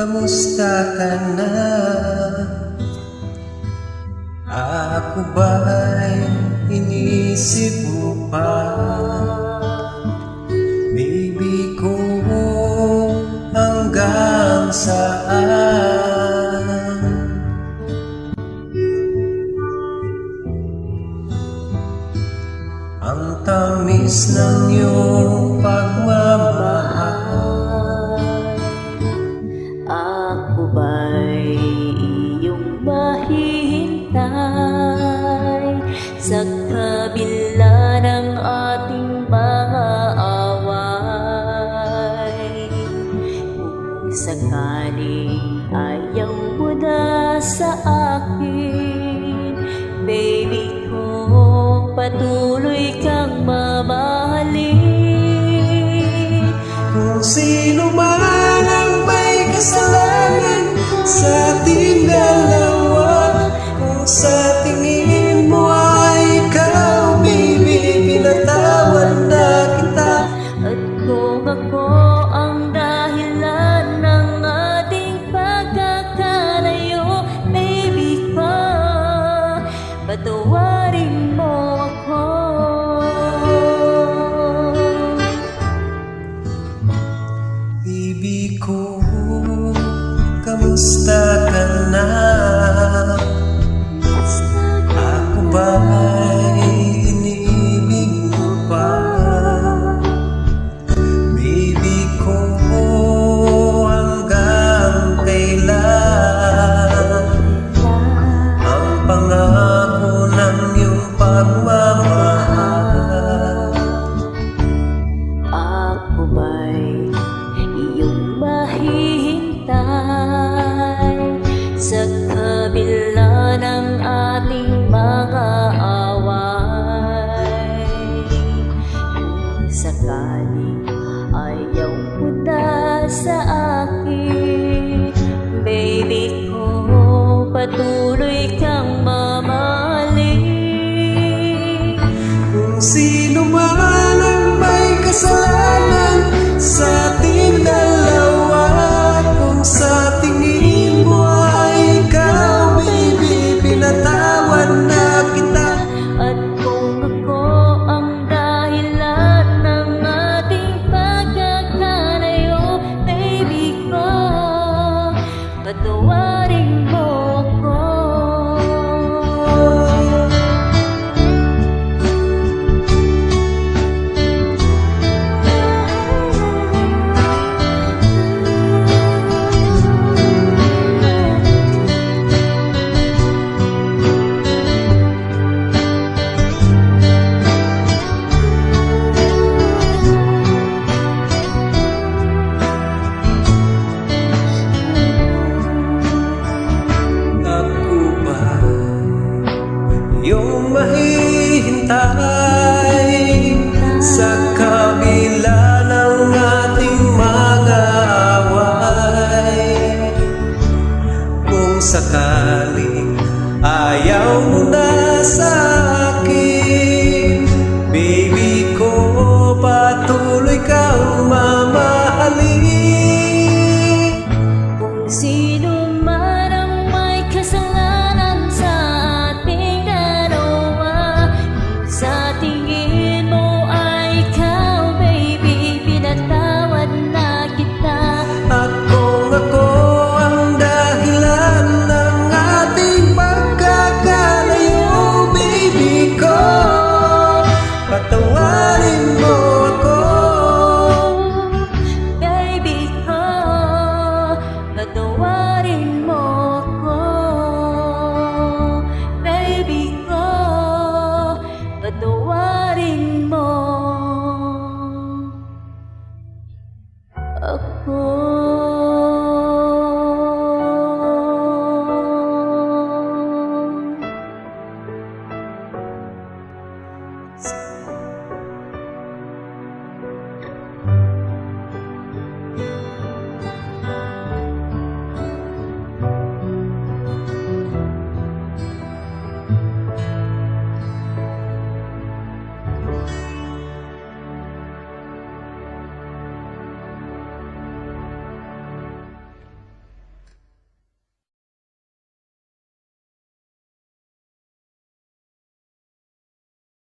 kamusta ka na? Ako ba'y inisip mo pa? Baby ko, hanggang saan? Ang tamis ng iyong pagmamahal. Ako ba'y iyong mahihintay sa kabila ng ating mga away? Kung sakaling ayaw mo na sa akin, baby ko, patuloy kang mamahalin. Kung sino man ang may kasalanan sa ating dalawa, kung sa tingin mo ay ikaw, baby, pinatawad na kita. At kung ako ang dahilan ng ating pagkakalayo, baby ko, patawarin mo ako. Baby ko, kamusta ka na? Ako ba'y iniibig mo pa? Baby ko, hanggang kailan ang pangako ng iyong pagmamahal? Ako ba'y iyong mahihintay sa kabila ng ating mga away? Kung sakaling ayaw mo na sa akin, baby ko, patuloy kang mamahalin. Kung sino man ang may kasalanan sa ating dalawa, kung sa tingin mo ay ikaw, baby, pinatawad na kita. At kung ako ang dahilan ng ating pagkakalayo, baby ko, patawarin mo ako. Yung mahihintay sa kabila ng ating mga away. Kung sakaling ayaw mo na sa akin, baby ko, patuloy kang mamahalin. Kung sino man ang may kasalanan sa ating dalawa, sa tingin mo ay ikaw, baby, pinatawad na kita. At kung ako ang dahilan ng ating pagkakalayo, baby ko, patawarin mo ako. Baby ko, patawarin